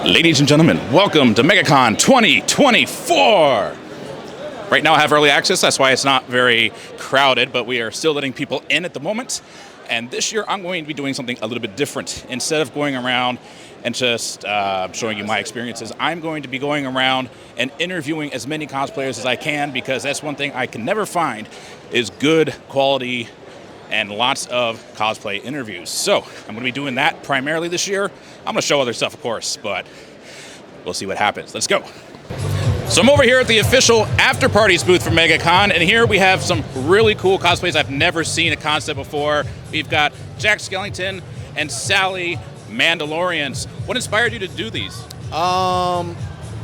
Ladies and gentlemen, welcome to Megacon 2024. Right now I have early access, that's why it's not very crowded, but we are still letting people in at the moment. And this year I'm going to be doing something a little bit different. Instead of going around and just showing you my experiences, I'm going to be going around and interviewing as many cosplayers as I can, because that's one thing I can never find is good quality and lots of cosplay interviews. So I'm going to be doing that primarily this year. I'm going to show other stuff, of course, but we'll see what happens. Let's go. So I'm over here at the official after parties booth for Megacon, and here we have some really cool cosplays I've never seen a concept before. We've got Jack Skellington and Sally Mandalorians. What inspired you to do these?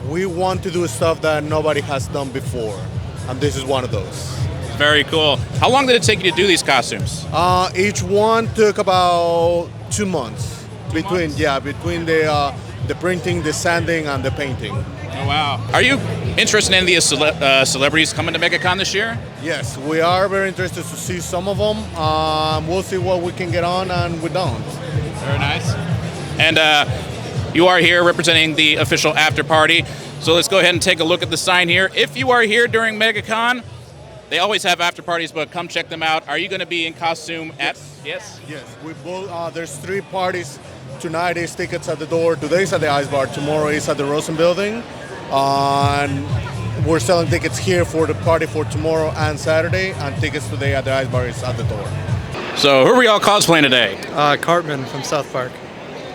We want to do stuff that nobody has done before, and this is one of those. Very cool. How long did it take you to do these costumes? Each one took about 2 months. Between the printing, the sanding, and the painting. Oh, wow. Are you interested in any of the celebrities coming to Megacon this year? Yes, we are very interested to see some of them. We'll see what we can get on and we don't. Very nice. And you are here representing the official after party. So let's go ahead and take a look at the sign here. If you are here during Megacon, they always have after parties, but come check them out. Are you going to be in costume at? Yes. Yes. We both. There's 3 parties. Tonight is tickets at the door. Today's at the Ice Bar. Tomorrow is at the Rosen Building. And we're selling tickets here for the party for tomorrow and Saturday. And tickets today at the Ice Bar is at the door. So who are we all cosplaying today? Cartman from South Park.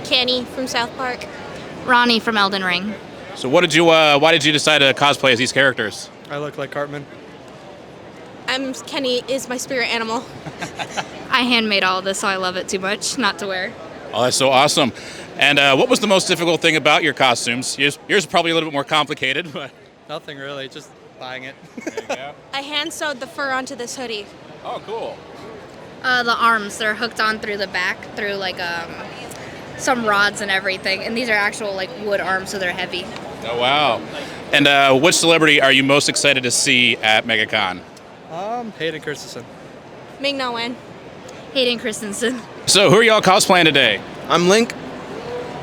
Kenny from South Park. Ronnie from Elden Ring. So what did you? Why did you decide to cosplay as these characters? I look like Cartman. Kenny is my spirit animal. I handmade all of this, so I love it too much not to wear. Oh, that's so awesome. And what was the most difficult thing about your costumes? Yours is probably a little bit more complicated, but... Nothing really, just buying it. There you go. I hand sewed the fur onto this hoodie. Oh, cool. The arms, they're hooked on through the back, through like some rods and everything. And these are actual like wood arms, so they're heavy. Oh, wow. And which celebrity are you most excited to see at Megacon? Hayden Christensen. Ming Na Wen. Hayden Christensen. So who are y'all cosplaying today? I'm Link.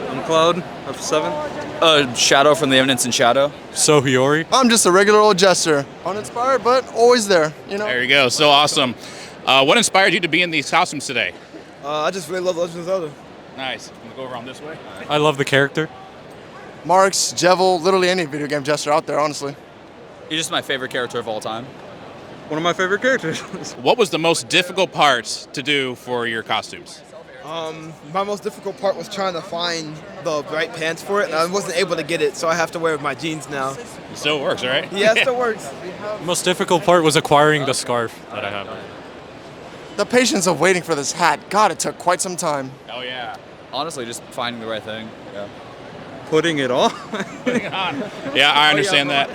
I'm Cloud of 7. Shadow from The Evidence in Shadow. So Hiyori. I'm just a regular old jester. Uninspired, but always there, you know? There you go. So awesome. What inspired you to be in these costumes today? I just really love Legend of Zelda. Nice. I'm going to go around this way. I love the character. Marks, Jevil, literally any video game jester out there, honestly. He's just my favorite character of all time. One of my favorite characters. What was the most difficult part to do for your costumes? My most difficult part was trying to find the right pants for it, and I wasn't able to get it, so I have to wear my jeans now. It still works, right? Yeah, it still works. The most difficult part was acquiring the scarf that I have. The patience of waiting for this hat, God, it took quite some time. Oh, yeah. Honestly, just finding the right thing. Yeah. Putting it on. Putting it on. Yeah, I understand that.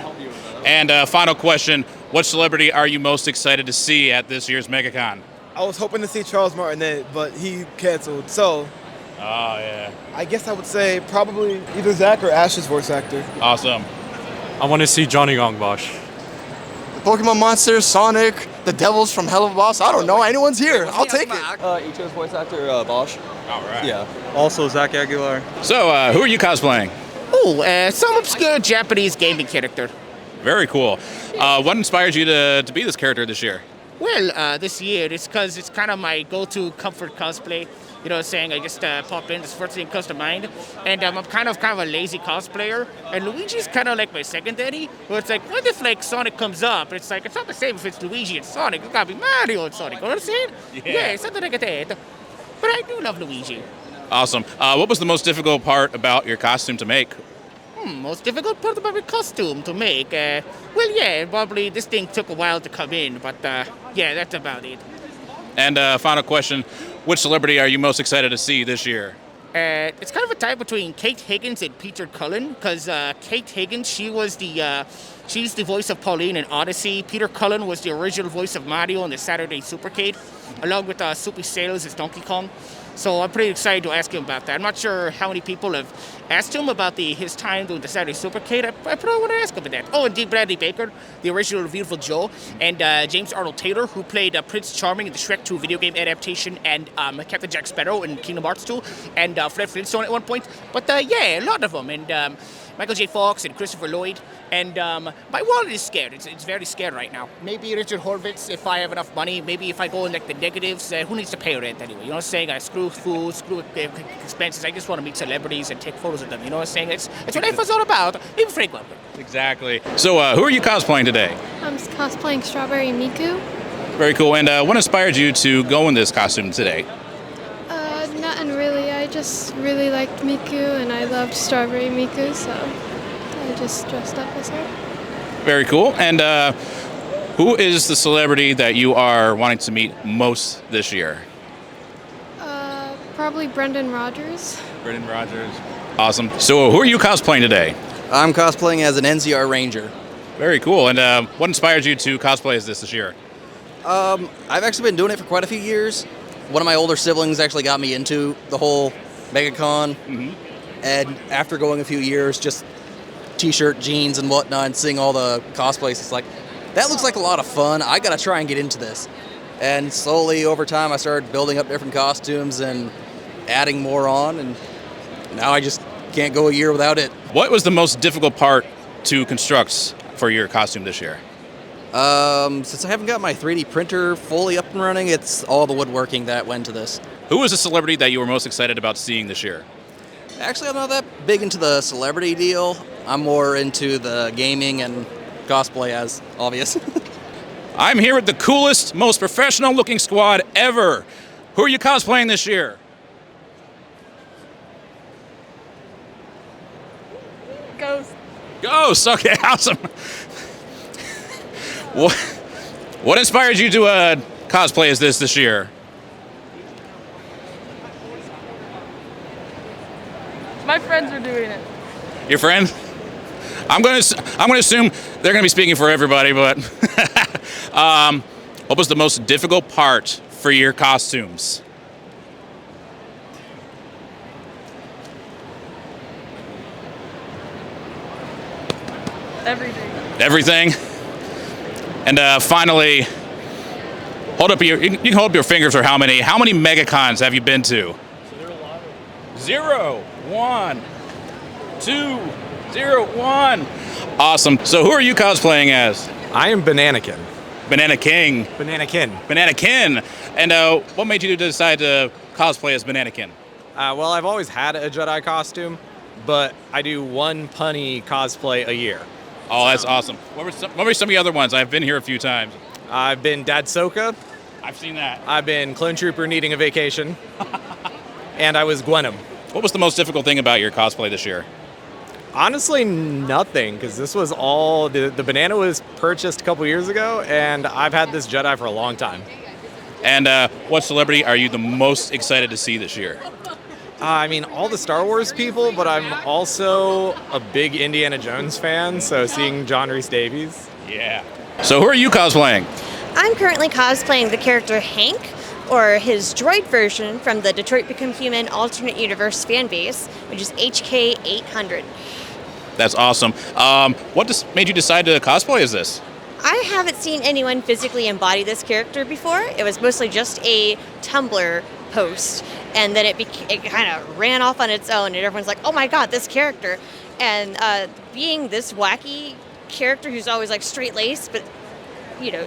And final question, what celebrity are you most excited to see at this year's Megacon? I was hoping to see Charles Martinet, but he canceled, so Oh, yeah. I guess I would say probably either Zach or Ash's voice actor. Awesome. I want to see Johnny Gongbosh. The Pokemon monsters, Sonic, the devils from Hell of a Boss, I don't know, anyone's here. I'll take it. Ichigo's voice actor, Bosch. All right. Yeah. Also Zach Aguilar. So, who are you cosplaying? Some obscure Japanese gaming character. Very cool. What inspires you to be this character this year? Well, this year, it's because it's kind of my go-to comfort cosplay. You know what I'm saying? I just pop in, this first thing comes to mind. And I'm kind of a lazy cosplayer. And Luigi's kind of like my secondary. Where it's like, what if like Sonic comes up? It's like, it's not the same if it's Luigi and Sonic. It's gotta be Mario and Sonic. You know what I'm saying? Yeah, something like that. But I do love Luigi. Awesome. What was the most difficult part about your costume to make? Most difficult part about my costume to make? Well, yeah, probably this thing took a while to come in. But yeah, that's about it. And final question, which celebrity are you most excited to see this year? It's kind of a tie between Kate Higgins and Peter Cullen, because Kate Higgins, she's the voice of Pauline in Odyssey. Peter Cullen was the original voice of Mario in the Saturday Supercade, along with Soupy Sales as Donkey Kong. So I'm pretty excited to ask him about that. I'm not sure how many people have asked him about his time doing the Saturday Supercade. I probably want to ask him about that. Oh, and D. Bradley Baker, the original Beautiful Joe, and James Arnold Taylor, who played Prince Charming in the Shrek 2 video game adaptation, and Captain Jack Sparrow in Kingdom Hearts 2, and Fred Flintstone at one point. But yeah, a lot of them. And Michael J. Fox and Christopher Lloyd. And my wallet is scared. It's very scared right now. Maybe Richard Horvitz if I have enough money. Maybe if I go in like the negatives. Who needs to pay rent anyway? You know what I'm saying? I screw food, screw expenses. I just want to meet celebrities and take photos of them. You know what I'm saying? It's what life is all about. Maybe Frank Welker. Exactly. So who are you cosplaying today? I'm cosplaying Strawberry Miku. Very cool. And what inspired you to go in this costume today? Nothing really. I just really liked Miku and I loved Strawberry Miku, so I just dressed up as her. Very cool. And who is the celebrity that you are wanting to meet most this year? Probably Brendan Rodgers. Brendan Rodgers. Awesome. So who are you cosplaying today? I'm cosplaying as an NCR Ranger. Very cool. And what inspired you to cosplay as this year? I've actually been doing it for quite a few years. One of my older siblings actually got me into the whole Megacon. Mm-hmm. And after going a few years, just t-shirt, jeans, and whatnot, and seeing all the cosplays, it's like, that looks like a lot of fun. I gotta try and get into this. And slowly over time, I started building up different costumes and adding more on, and now I just can't go a year without it. What was the most difficult part to construct for your costume this year? Since I haven't got my 3D printer fully up and running, it's all the woodworking that went to this. Who was the celebrity that you were most excited about seeing this year? Actually, I'm not that big into the celebrity deal. I'm more into the gaming and cosplay, as obvious. I'm here with the coolest, most professional looking squad ever. Who are you cosplaying this year? Ghost. Ghost, okay, awesome. What inspired you to cosplay as this year? My friends are doing it. Your friend? I'm going to assume they're going to be speaking for everybody, but what was the most difficult part for your costumes? Everything. Everything. And finally, you can hold up your fingers for how many Megacons have you been to? 0, 1, 2, 0, 1. Awesome. So who are you cosplaying as? I am Bananakin. Banana King. Bananakin. Bananakin. And what made you decide to cosplay as Bananakin? Well, I've always had a Jedi costume, but I do one punny cosplay a year. Oh, that's awesome. What were some of the other ones? I've been here a few times. I've been Dad Soka. I've seen that. I've been Clone Trooper needing a vacation. And I was Gwenum. What was the most difficult thing about your cosplay this year? Honestly, nothing, because this was all, the banana was purchased a couple years ago, and I've had this Jedi for a long time. And what celebrity are you the most excited to see this year? I mean, all the Star Wars people, but I'm also a big Indiana Jones fan, so seeing John Rhys Davies. Yeah. So who are you cosplaying? I'm currently cosplaying the character Hank, or his droid version from the Detroit Become Human alternate universe fan base, which is HK800. That's awesome. What made you decide to cosplay as this? I haven't seen anyone physically embody this character before. It was mostly just a Tumblr post, and then it kind of ran off on its own, and everyone's like, oh my god, this character. And being this wacky character who's always like straight-laced, but, you know,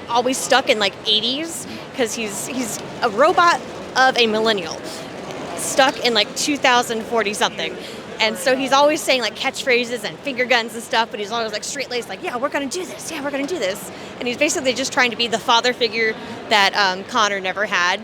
always stuck in like 80s, because he's a robot of a millennial, stuck in like 2040 something. And so he's always saying like catchphrases and finger guns and stuff, but he's always like straight-laced, like, yeah, we're gonna do this, yeah, we're gonna do this. And he's basically just trying to be the father figure that Connor never had.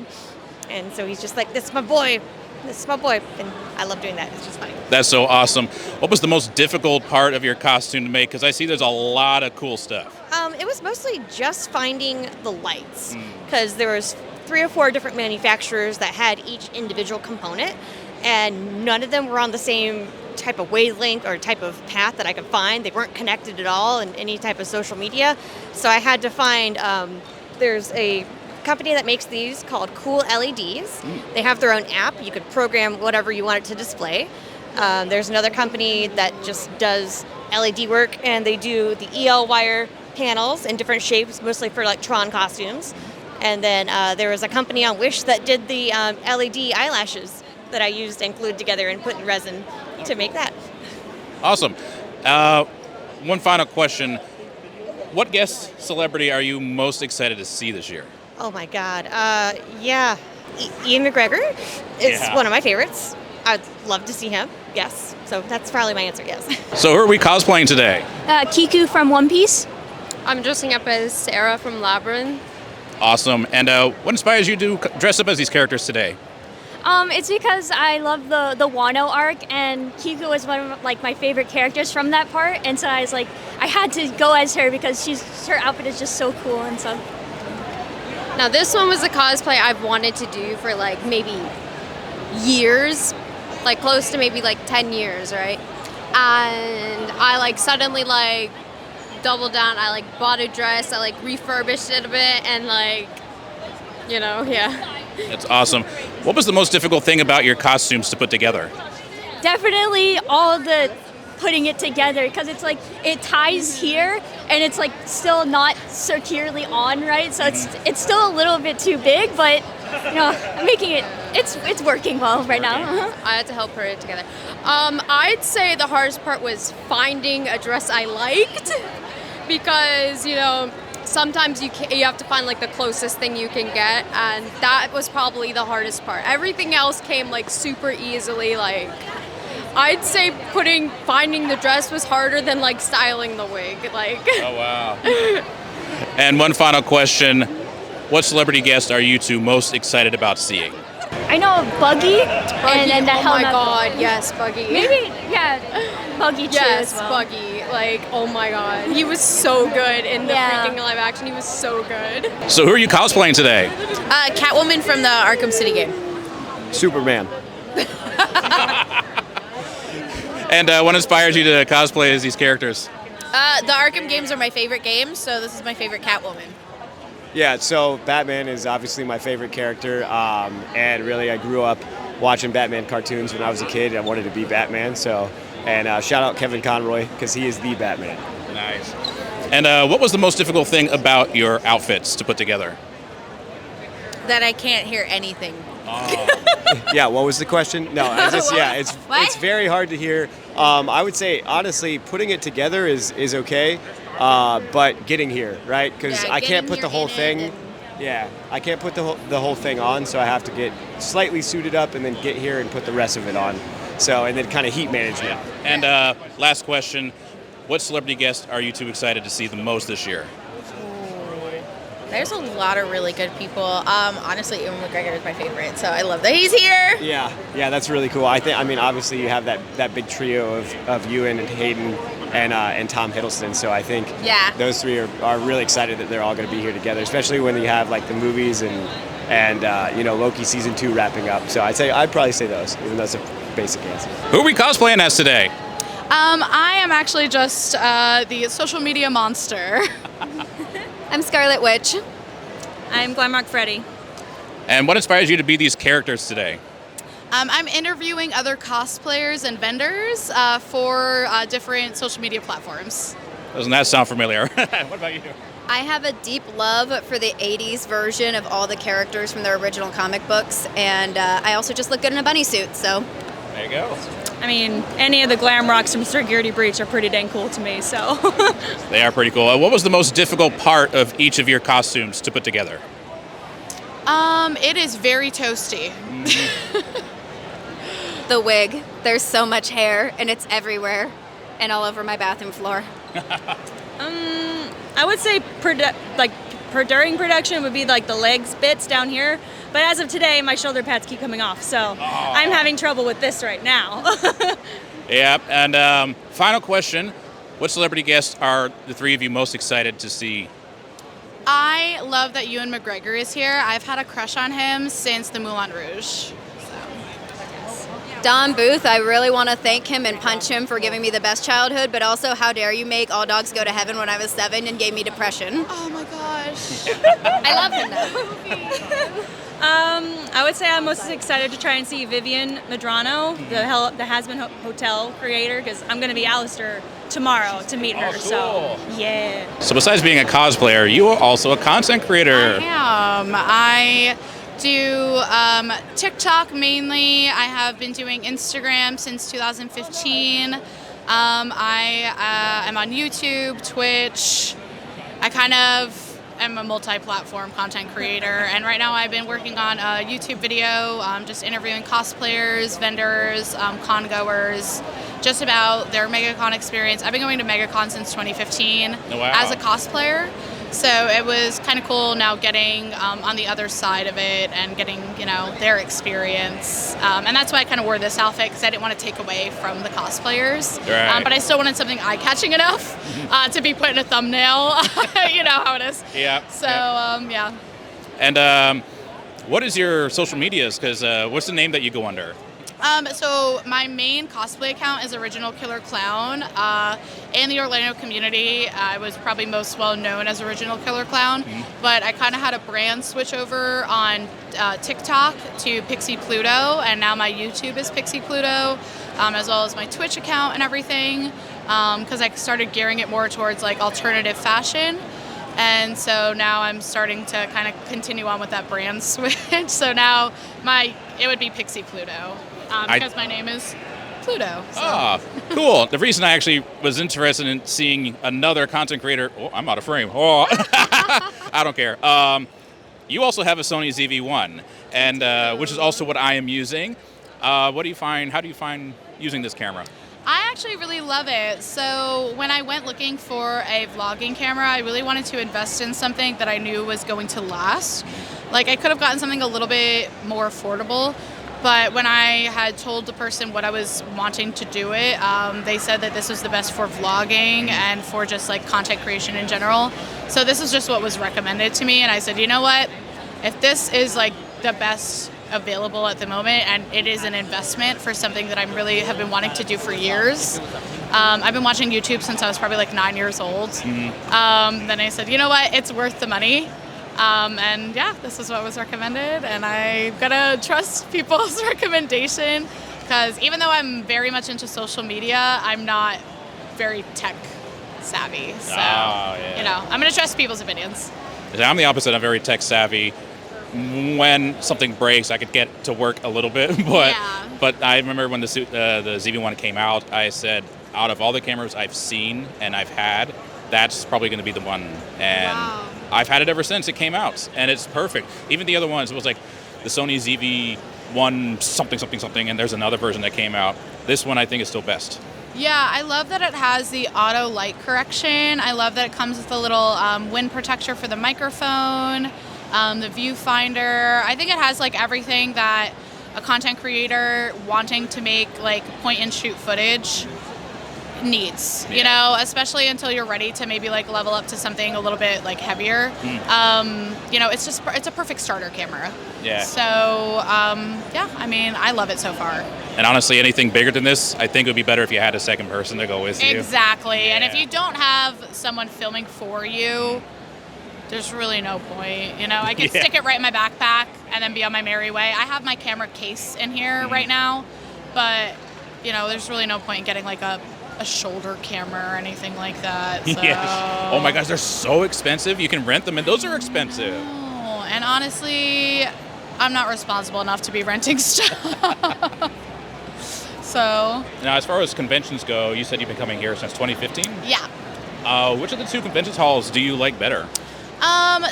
And so he's just like, this is my boy, and I love doing that, it's just funny. That's so awesome. What was the most difficult part of your costume to make? Because I see there's a lot of cool stuff. It was mostly just finding the lights, because there was 3 or 4 different manufacturers that had each individual component, and none of them were on the same type of wavelength or type of path that I could find. They weren't connected at all in any type of social media. So I had to find, there's a company that makes these called Cool LEDs. They have their own app. You could program whatever you want it to display. There's another company that just does LED work, and they do the EL wire panels in different shapes, mostly for like Tron costumes. And then there was a company on Wish that did the LED eyelashes that I used and glued together and put in resin to make that. Awesome. One final question. What guest celebrity are you most excited to see this year? Oh my God. Ian McGregor is one of my favorites. I'd love to see him. Yes. So that's probably my answer, yes. So who are we cosplaying today? Kiku from One Piece. I'm dressing up as Sarah from Labyrinth. Awesome. And what inspires you to dress up as these characters today? It's because I love the Wano arc, and Kiku was one of like my favorite characters from that part, and so I was like, I had to go as her because her outfit is just so cool and stuff. Now this one was a cosplay I've wanted to do for like maybe years, like close to maybe like 10 years, right? And I like suddenly like doubled down. I like bought a dress, I like refurbished it a bit, and like, you know, yeah. That's awesome. What was the most difficult thing about your costumes to put together? Definitely all the putting it together, because it's like it ties here and it's like still not securely on, right? So it's still a little bit too big, but you know, I'm making it. It's working well right now. I had to help put it together. I'd say the hardest part was finding a dress I liked, because you know, sometimes you have to find like the closest thing you can get, and that was probably the hardest part. Everything else came like super easily. Like I'd say finding the dress was harder than like styling the wig. Like. Oh wow. And one final question: what celebrity guest are you two most excited about seeing? I know Buggy, and the oh my Helmet. God, yes, Buggy. Maybe, yeah, Buggy too. Yes, as well. Buggy. Like, oh my God, he was so good in the freaking live action. He was so good. So who are you cosplaying today? Catwoman from the Arkham City game. Superman. And what inspires you to cosplay as these characters? The Arkham games are my favorite games, so this is my favorite Catwoman. Yeah, so Batman is obviously my favorite character, and really I grew up watching Batman cartoons when I was a kid, and I wanted to be Batman, and shout out Kevin Conroy, because he is the Batman. Nice. And what was the most difficult thing about your outfits to put together? That I can't hear anything. Yeah, what was the question? No, it's very hard to hear. I would say, honestly, putting it together is okay, but getting here, right? Because I can't put the whole thing. Yeah, I can't put the whole thing on, so I have to get slightly suited up and then get here and put the rest of it on. So, and then kind of heat management. And last question: what celebrity guest are you two excited to see the most this year? There's a lot of really good people. Honestly, Ewan McGregor is my favorite, so I love that he's here. Yeah, that's really cool. I mean, obviously you have that big trio of Ewan and Hayden and Tom Hiddleston. So I think those three are really excited that they're all going to be here together, especially when you have like the movies and Loki season 2 wrapping up. So I'd probably say those, even though that's a basic answer. Who are we cosplaying as today? I am actually just the social media monster. I'm Scarlet Witch. I'm Glamrock Freddy. And what inspires you to be these characters today? I'm interviewing other cosplayers and vendors for different social media platforms. Doesn't that sound familiar? What about you? I have a deep love for the 80s version of all the characters from their original comic books, and I also just look good in a bunny suit, so. There you go. I mean, any of the glam rocks from Security Breach are pretty dang cool to me, so. They are pretty cool. What was the most difficult part of each of your costumes to put together? It is very toasty. The wig. There's so much hair, and it's everywhere, and all over my bathroom floor. I would say during production would be like the legs bits down here, but as of today, my shoulder pads keep coming off, so I'm having trouble with this right now. Yeah, and final question: what celebrity guests are the three of you most excited to see? I love that Ewan McGregor is here. I've had a crush on him since the Moulin Rouge. Don Booth, I really want to thank him and punch him for giving me the best childhood, but also how dare you make All Dogs Go to Heaven when I was 7 and gave me depression. Oh my God. gosh. I love him though. I would say I'm most excited to try and see Vivian Medrano, the Has-Been Hotel creator, because I'm going to be Alistair tomorrow to meet her. cool. So, yeah. So besides being a cosplayer, you are also a content creator. I do TikTok mainly. I have been doing Instagram since 2015. I am on YouTube, Twitch. I kind of am a multi-platform content creator, and right now I've been working on a YouTube video, just interviewing cosplayers, vendors, con goers, just about their Megacon experience. I've been going to Megacon since 2015 as a cosplayer, so it was kind of cool now getting on the other side of it and getting, you know, their experience. And that's why I kind of wore this outfit, because I didn't want to take away from the cosplayers. Right. But I still wanted something eye-catching enough to be put in a thumbnail. You know how it is. Yeah. So, yeah. And what is your social medias? Because what's the name that you go under? So my main cosplay account is Original Killer Clown. In the Orlando community, I was probably most well known as Original Killer Clown, but I kind of had a brand switch over on TikTok to Pixie Pluto, and now my YouTube is Pixie Pluto, as well as my Twitch account and everything, because I started gearing it more towards like alternative fashion. And so now I'm starting to kind of continue on with that brand switch. So now it would be Pixie Pluto, because my name is Pluto. So. Ah, cool. The reason I actually was interested in seeing another content creator, I'm out of frame. Oh, I don't care. You also have a Sony ZV-1, and which is also what I am using. How do you find using this camera? I actually really love it. So when I went looking for a vlogging camera, I really wanted to invest in something that I knew was going to last. Like, I could have gotten something a little bit more affordable, but when I had told the person what I was wanting to do it, they said that this was the best for vlogging and for just like content creation in general. So this is just what was recommended to me, and I said, you know what? If this is like the best available at the moment, and it is an investment for something that I really have been wanting to do for years. I've been watching YouTube since I was probably like 9 years old. Then I said, you know what, it's worth the money. And yeah, this is what was recommended, and I gotta trust people's recommendation, because even though I'm very much into social media, I'm not very tech savvy. So, you know, I'm gonna trust people's opinions. I'm the opposite. I'm very tech savvy. When something breaks, I could get to work a little bit, but I remember when the ZV-1 came out, I said, out of all the cameras I've seen and I've had, that's probably going to be the one. And I've had it ever since it came out, and it's perfect. Even the other ones, it was like the Sony ZV-1 something, and there's another version that came out. This one I think is still best. Yeah, I love that it has the auto light correction. I love that it comes with a little wind protector for the microphone. The viewfinder. I think it has like everything that a content creator wanting to make like point and shoot footage needs, you know, especially until you're ready to maybe like level up to something a little bit like heavier. You know, it's a perfect starter camera. Yeah. So, yeah, I mean, I love it so far. And honestly, anything bigger than this, I think it would be better if you had a second person to go with you. Exactly. And if you don't have someone filming for you, there's really no point, you know. I can stick it right in my backpack and then be on my merry way. I have my camera case in here right now, but, you know, there's really no point in getting like a shoulder camera or anything like that. So. Yes. Oh my gosh, they're so expensive. You can rent them, and those are expensive. Oh, and honestly, I'm not responsible enough to be renting stuff. So. Now, as far as conventions go, you said you've been coming here since 2015? Yeah. Which of the two convention halls do you like better?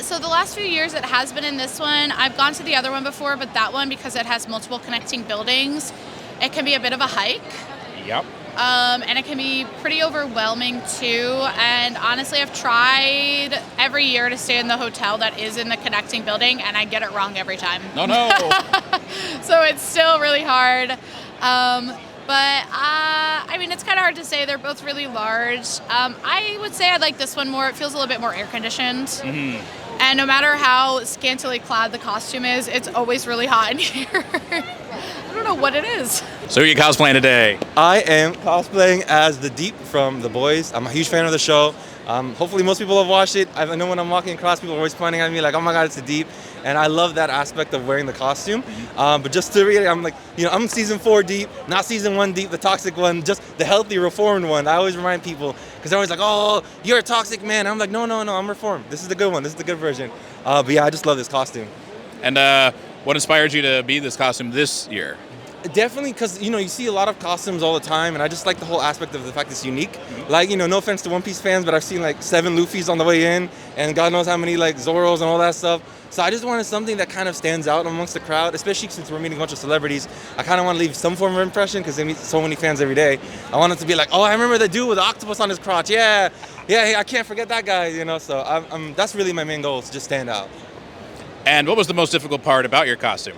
So the last few years it has been in this one. I've gone to the other one before, but that one, because it has multiple connecting buildings, it can be a bit of a hike. Yep. And it can be pretty overwhelming too. And honestly, I've tried every year to stay in the hotel that is in the connecting building, and I get it wrong every time. No. So it's still really hard. But I mean, it's kind of hard to say. They're both really large. I would say I like this one more. It feels a little bit more air conditioned. And no matter how scantily clad the costume is, it's always really hot in here. I don't know what it is. So who are you cosplaying today? I am cosplaying as the Deep from The Boys. I'm a huge fan of the show. Hopefully most people have watched it. I know when I'm walking across, people are always pointing at me like, oh my God, it's the Deep. And I love that aspect of wearing the costume. But just to read it, I'm like, I'm season 4 Deep, not season 1 Deep, the toxic one, just the healthy, reformed one. I always remind people, because they're always like, oh, you're a toxic man. I'm like, no, I'm reformed. This is the good one. This is the good version. But yeah, I just love this costume. And what inspired you to be this costume this year? Definitely, because you see a lot of costumes all the time, and I just like the whole aspect of the fact it's unique. Like, no offense to One Piece fans, but I've seen like 7 Luffys on the way in, and God knows how many like Zoros and all that stuff. So I just wanted something that kind of stands out amongst the crowd, especially since we're meeting a bunch of celebrities. I kind of want to leave some form of impression because they meet so many fans every day. I want it to be like, oh, I remember the dude with the octopus on his crotch. Yeah, I can't forget that guy. So that's really my main goal, is just stand out. And what was the most difficult part about your costume?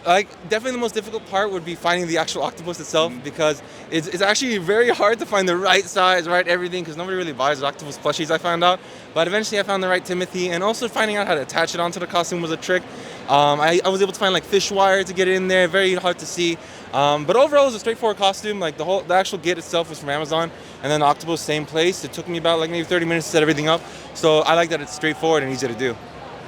Definitely the most difficult part would be finding the actual octopus itself, because it's actually very hard to find the right size, right everything, because nobody really buys octopus plushies, I found out. But eventually I found the right Timothy, and also finding out how to attach it onto the costume was a trick. I was able to find like fish wire to get it in there, very hard to see. But overall it was a straightforward costume. Like the actual kit itself was from Amazon, and then the octopus, same place. It took me about like maybe 30 minutes to set everything up. So I like that it's straightforward and easy to do.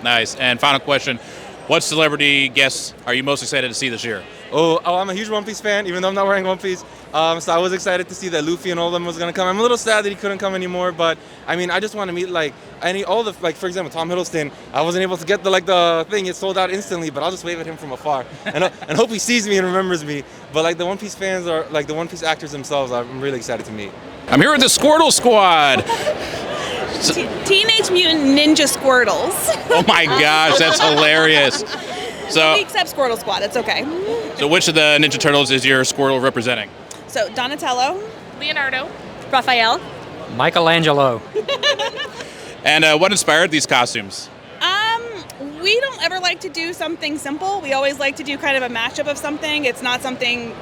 Nice. And final question. What celebrity guests are you most excited to see this year? Oh, I'm a huge One Piece fan, even though I'm not wearing One Piece. So I was excited to see that Luffy and all of them was gonna come. I'm a little sad that he couldn't come anymore, but I mean, I just want to meet for example, Tom Hiddleston. I wasn't able to get the thing; it sold out instantly. But I'll just wave at him from afar and hope he sees me and remembers me. But like the One Piece fans are like the One Piece actors themselves. I'm really excited to meet. I'm here with the Squirtle Squad. Teenage Mutant Ninja Squirtles. Oh my gosh, that's hilarious. So, We accept Squirtle Squad, it's okay. So which of the Ninja Turtles is your Squirtle representing? So Donatello, Leonardo, Raphael, Michelangelo. And what inspired these costumes? We don't ever like to do something simple. We always like to do kind of a mashup of something. It's not something,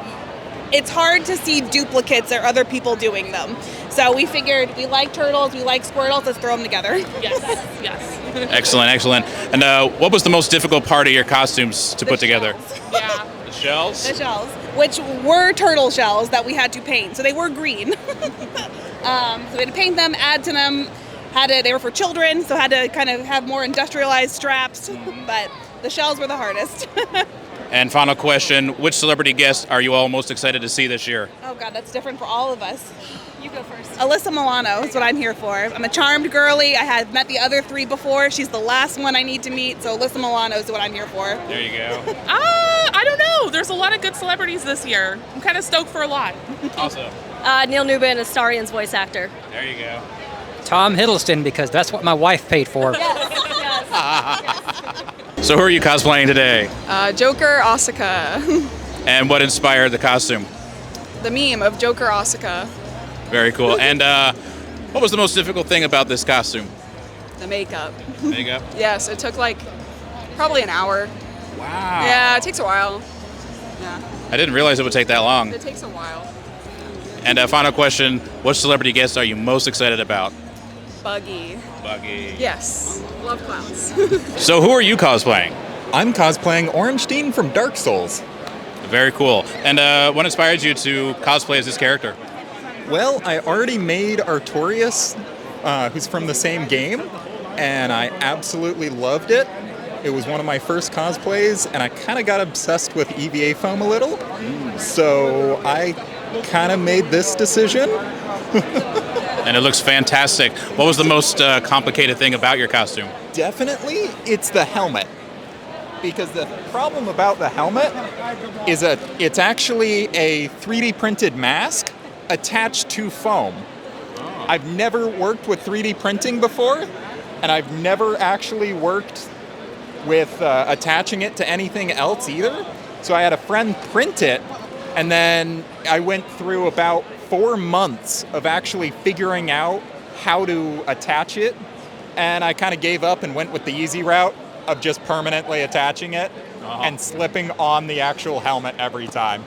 it's hard to see duplicates or other people doing them. So we figured we like turtles, we like Squirtles, let's throw them together. Yes. Excellent. And what was the most difficult part of your costumes to put together? Yeah. The shells? The shells, which were turtle shells that we had to paint. So they were green. So we had to paint them, add to them. They were for children, so had to kind of have more industrialized straps. But the shells were the hardest. And final question, which celebrity guests are you all most excited to see this year? Oh God, that's different for all of us. You go first. Alyssa Milano is what I'm here for. I'm a charmed girly. I had met the other 3 before. She's the last one I need to meet, so Alyssa Milano is what I'm here for. There you go. I don't know. There's a lot of good celebrities this year. I'm kind of stoked for a lot. Awesome. Neil Newman, Astarion's voice actor. There you go. Tom Hiddleston, because that's what my wife paid for. So who are you cosplaying today? Joker Asuka. And what inspired the costume? The meme of Joker Asuka. Very cool. And what was the most difficult thing about this costume? The makeup. Makeup? Yes, it took like probably an hour. Wow. Yeah, it takes a while. Yeah. I didn't realize it would take that long. It takes a while. And final question, what celebrity guest are you most excited about? Buggy. Buggy. Yes. Love clowns. So who are you cosplaying? I'm cosplaying Orange Dean from Dark Souls. Very cool. And what inspired you to cosplay as this character? Well, I already made Artorias, who's from the same game, and I absolutely loved it. It was one of my first cosplays, and I kind of got obsessed with EVA foam a little. So I kind of made this decision. And it looks fantastic. What was the most complicated thing about your costume? Definitely, it's the helmet. Because the problem about the helmet is that it's actually a 3D printed mask attached to foam. I've never worked with 3D printing before, and I've never actually worked with attaching it to anything else either. So I had a friend print it, and then I went through about 4 months of actually figuring out how to attach it, and I kind of gave up and went with the easy route of just permanently attaching it and slipping on the actual helmet every time.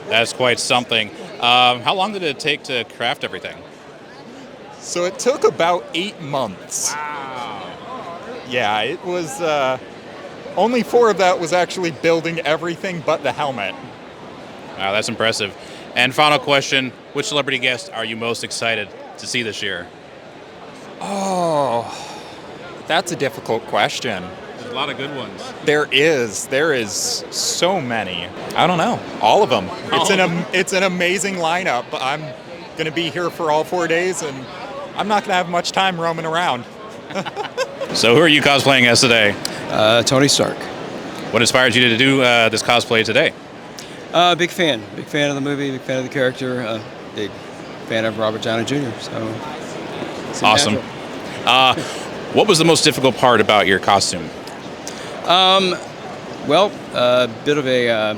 That's quite something. How long did it take to craft everything? So it took about 8 months. Wow. Yeah, it was only 4 of that was actually building everything but the helmet. Wow, that's impressive. And final question, which celebrity guest are you most excited to see this year? Oh, that's a difficult question. There's a lot of good ones. There is so many. I don't know, all of them. It's an amazing lineup. I'm going to be here for all 4 days, and I'm not going to have much time roaming around. So who are you cosplaying as today? Tony Stark. What inspired you to do this cosplay today? Big fan of the movie, big fan of the character, big fan of Robert Downey Jr. So it's Awesome. natural. What was the most difficult part about your costume? Well, a bit of a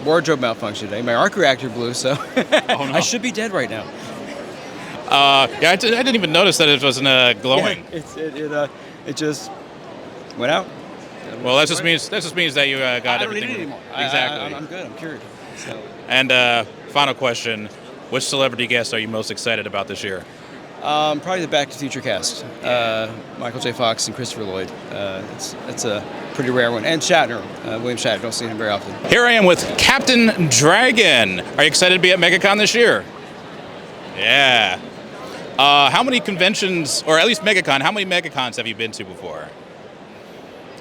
wardrobe malfunction today. My arc reactor blew, so I should be dead right now. Yeah, I didn't even notice that it wasn't glowing. Yeah, it just went out. Well, that just means that you got I don't everything. need it anymore. Exactly. I'm good. I'm cured. So. And final question: which celebrity guest are you most excited about this year? Probably the Back to the Future cast. Michael J. Fox and Christopher Lloyd. It's a pretty rare one. And Shatner, William Shatner. Don't see him very often. Here I am with Captain Dragon. Are you excited to be at Megacon this year? Yeah. How many conventions, or at least Megacon, how many Megacons have you been to before?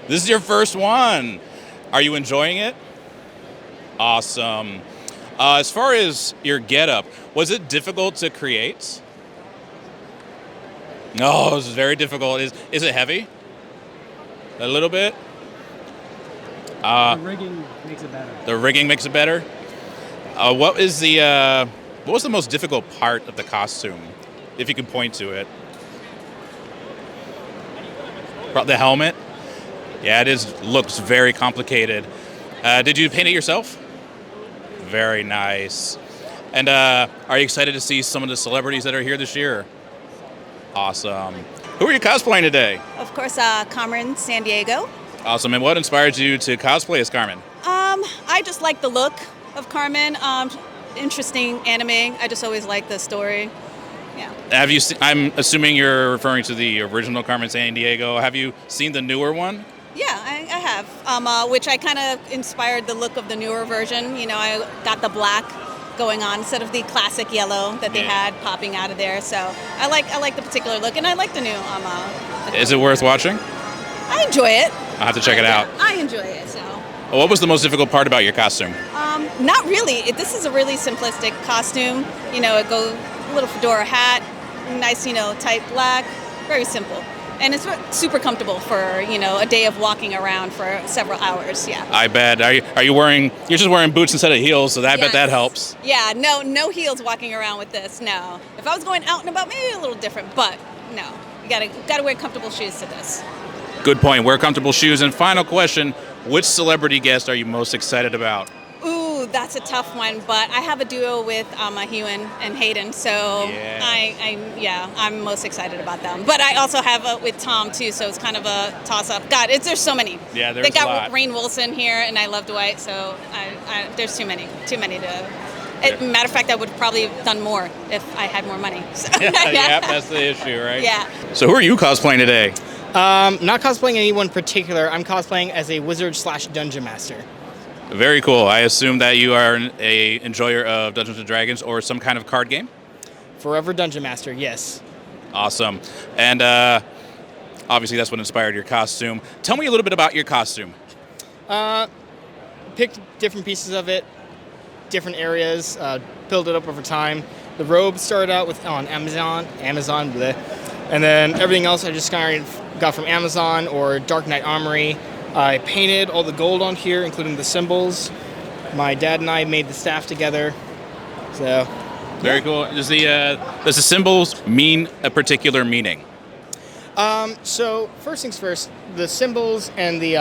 This is your first one. Are you enjoying it? Awesome. As far as your getup, was it difficult to create? No, it was very difficult. Is it heavy? A little bit? The rigging makes it better. The rigging makes it better? What was the most difficult part of the costume, if you can point to it? The helmet? Yeah, looks very complicated. Did you paint it yourself? Very nice. And are you excited to see some of the celebrities that are here this year? Awesome. Who are you cosplaying today? Of course, Carmen San Diego. Awesome. And what inspired you to cosplay as Carmen? I just like the look of Carmen. Interesting anime. I just always like the story. Yeah. Have you? I'm assuming you're referring to the original Carmen San Diego. Have you seen the newer one? Yeah, I have. Which I kind of inspired the look of the newer version. You know, I got the black going on instead of the classic yellow that they had popping out of there. So I like the particular look, and I like the new. Is it worth watching? I enjoy it. I'll have to check it out. I enjoy it. So. What was the most difficult part about your costume? Not really. This is a really simplistic costume. You know, it goes a little fedora hat, nice, tight black, very simple. And it's super comfortable for, a day of walking around for several hours, yeah. I bet. Are you wearing, you're just wearing boots instead of heels, so I bet that helps. Yeah, no heels walking around with this, no. If I was going out and about, maybe a little different, but no. You gotta wear comfortable shoes to this. Good point. Wear comfortable shoes. And final question, which celebrity guest are you most excited about? Ooh, that's a tough one, but I have a duo with Hewan and Hayden, so I'm most excited about them. But I also have with Tom too, so it's kind of a toss-up. God, there's so many. Yeah, there's They got a lot. Rainn Wilson here, and I love Dwight, so there's too many to. Matter of fact, I would probably have done more if I had more money. So, yeah, that's the issue, right? Yeah. So who are you cosplaying today? Not cosplaying anyone particular. I'm cosplaying as a wizard/dungeon master. Very cool. I assume that you are a enjoyer of Dungeons & Dragons or some kind of card game? Forever Dungeon Master, yes. Awesome. And obviously that's what inspired your costume. Tell me a little bit about your costume. Picked different pieces of it, different areas, built it up over time. The robe started out on Amazon, bleh. And then everything else I just kind of got from Amazon or Dark Knight Armory. I painted all the gold on here, including the symbols. My dad and I made the staff together. So, very cool. Does the symbols mean a particular meaning? So first things first, the symbols and the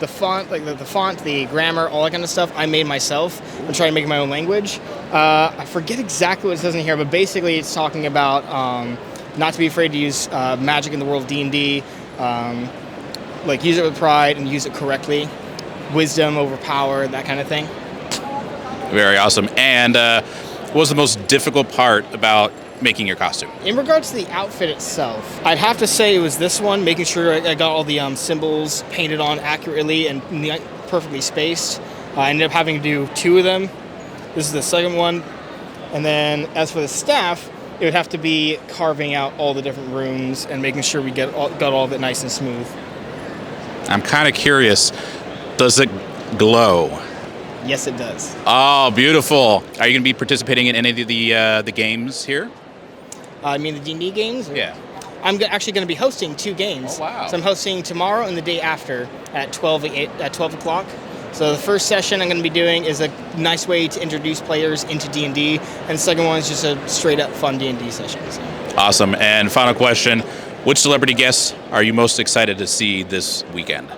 font, like the font, the grammar, all that kind of stuff, I made myself. I'm trying to make my own language. I forget exactly what it says in here, but basically it's talking about not to be afraid to use magic in the world of D&D. Like use it with pride and use it correctly. Wisdom over power, that kind of thing. Very awesome. And what was the most difficult part about making your costume? In regards to the outfit itself, I'd have to say it was this one, making sure I got all the symbols painted on accurately and perfectly spaced. I ended up having to do 2 of them. This is the second one. And then as for the staff, it would have to be carving out all the different runes and making sure we got all of it nice and smooth. I'm kind of curious, does it glow? Yes, it does. Oh, beautiful. Are you going to be participating in any of the games here? I mean the D&D games? Yeah. I'm actually going to be hosting 2 games. Oh, wow. So I'm hosting tomorrow and the day after at 12 o'clock. So the first session I'm going to be doing is a nice way to introduce players into D&D, and the second one is just a straight-up fun D&D session. So. Awesome. And final question, which celebrity guests are you most excited to see this weekend?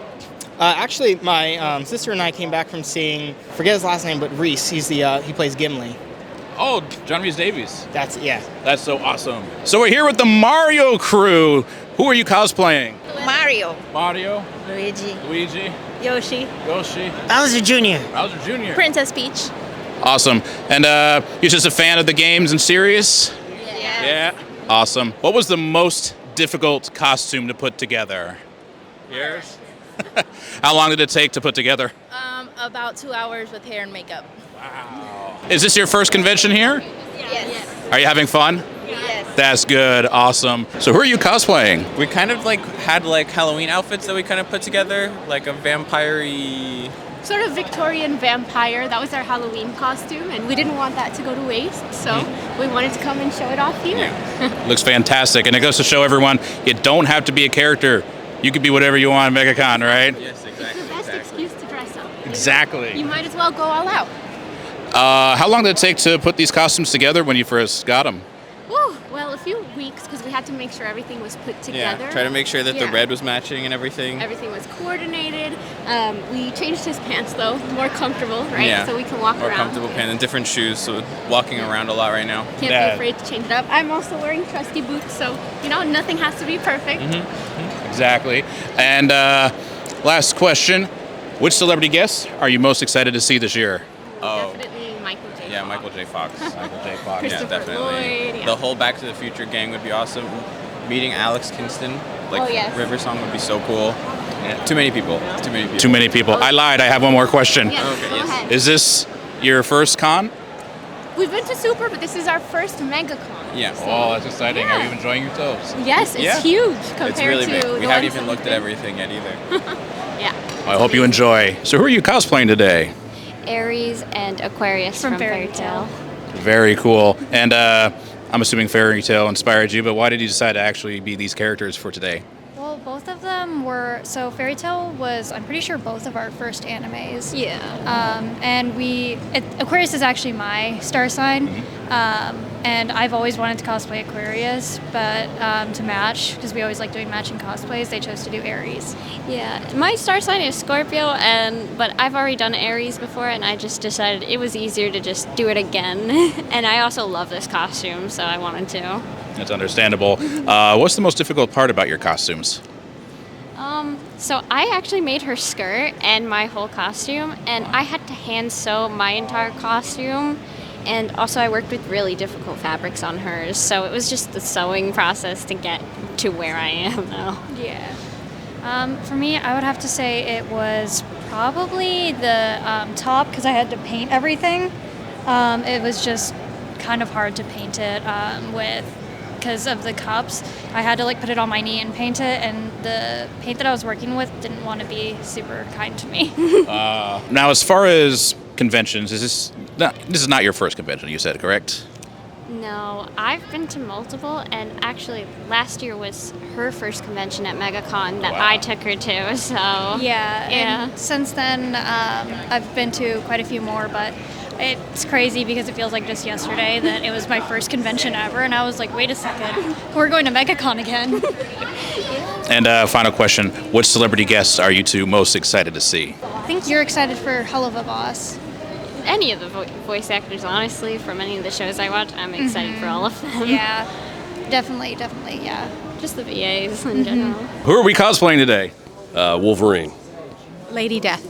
Actually, my sister and I came back from seeing, forget his last name, but Reese. He plays Gimli. Oh, John Rhys Davies. That's so awesome. So we're here with the Mario crew. Who are you cosplaying? Mario. Mario. Luigi. Yoshi. Bowser Jr. Bowser Jr. Princess Peach. Awesome. And you're just a fan of the games and series? Yeah. Awesome. What was the most difficult costume to put together? Yours? How long did it take to put together? About 2 hours with hair and makeup. Is this your first convention here? Yes. Are you having fun? Yes. That's good. Awesome. So who are you cosplaying? We kind of had Halloween outfits that we kind of put together, like a vampire-y. Sort of Victorian vampire. That was our Halloween costume, and we didn't want that to go to waste, so we wanted to come and show it off here. Looks fantastic. And it goes to show everyone, you don't have to be a character. You can be whatever you want at MegaCon, right? Yes, It's the best excuse to dress up. Exactly. You might as well go all out. How long did it take to put these costumes together when you first got them? Whew, well, a few weeks because we had to make sure everything was put together. Yeah, try to make sure that the red was matching and everything. Everything was coordinated. We changed his pants though, more comfortable, right? Yeah, so we can walk more around. comfortable pants and different shoes, so walking around a lot right now. Can't be afraid to change it up. I'm also wearing trusty boots, so nothing has to be perfect. Exactly. And last question, which celebrity guests are you most excited to see this year? Oh. Definitely Michael J. Yeah, Michael J. Fox. Michael J. Fox. Yeah, Christopher definitely. Lloyd, yeah. The whole Back to the Future gang would be awesome. Meeting Alex Kingston, River Song would be so cool. Yeah, too many people. Too many people. I lied. I have one more question. Yes, go ahead. Is this your first con? We've been to Super, but this is our first Megacon. Yeah. Oh, that's exciting. Are you enjoying yourselves? Yes, it's huge compared It's really to big. the We ones haven't even that looked we've at been. everything yet either. Yeah. I hope you enjoy. So who are you cosplaying today? Aries and Aquarius from Fairy Tail. Very cool. And I'm assuming Fairy Tail inspired you, but why did you decide to actually be these characters for today? Well, both of them were, so Fairy Tail was, I'm pretty sure, both of our first animes. Yeah. And Aquarius is actually my star sign. And I've always wanted to cosplay Aquarius, but to match, because we always like doing matching cosplays, they chose to do Aries. Yeah, my star sign is Scorpio, but I've already done Aries before, and I just decided it was easier to just do it again. And I also love this costume, so I wanted to. That's understandable. What's the most difficult part about your costumes? So I actually made her skirt and my whole costume, and I had to hand sew my entire costume. And also I worked with really difficult fabrics on hers, so it was just the sewing process to get to where I am now. Yeah. For me, I would have to say it was probably the top, because I had to paint everything. It was just kind of hard to paint it because of the cups. I had to put it on my knee and paint it, and the paint that I was working with didn't want to be super kind to me. Now, as far as conventions, this is not your first convention, you said, correct? No, I've been to multiple, and actually last year was her first convention at Megacon that I took her to, so... Yeah, and since then I've been to quite a few more, but it's crazy because it feels like just yesterday that it was my first convention ever, and I was like, wait a second, we're going to Megacon again. And final question, which celebrity guests are you two most excited to see? I think you're excited for Hell of a Boss. Any of the voice actors, honestly, from any of the shows I watch, I'm excited for all of them. Yeah, definitely, yeah. Just the VAs in general. Who are we cosplaying today? Wolverine. Lady Death.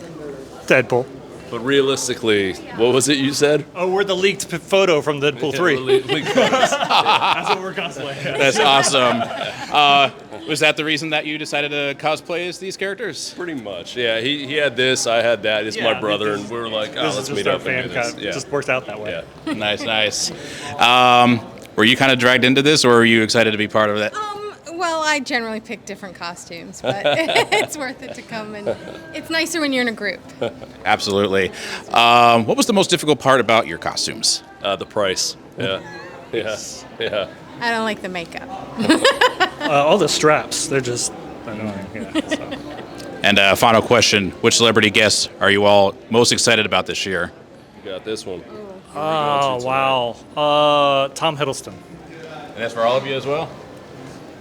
Deadpool. But realistically, what was it you said? Oh, we're the leaked photo from Deadpool 3. That's what we're cosplaying. That's awesome. Was that the reason that you decided to cosplay as these characters? Pretty much, yeah. He had this, I had that. It's my brother, and this- we were like, oh, this is let's just meet our up and do fan this. cut. Yeah. It just worked out that way. Yeah. Nice. Were you kind of dragged into this, or were you excited to be part of it? Well, I generally pick different costumes, but it's worth it to come, and it's nicer when you're in a group. Absolutely. What was the most difficult part about your costumes? The price. Yeah. Yeah. I don't like the makeup. All the straps, they're just annoying. Yeah, so. And final question, which celebrity guests are you all most excited about this year? You got this one. Oh, wow. Tom Hiddleston. And that's for all of you as well?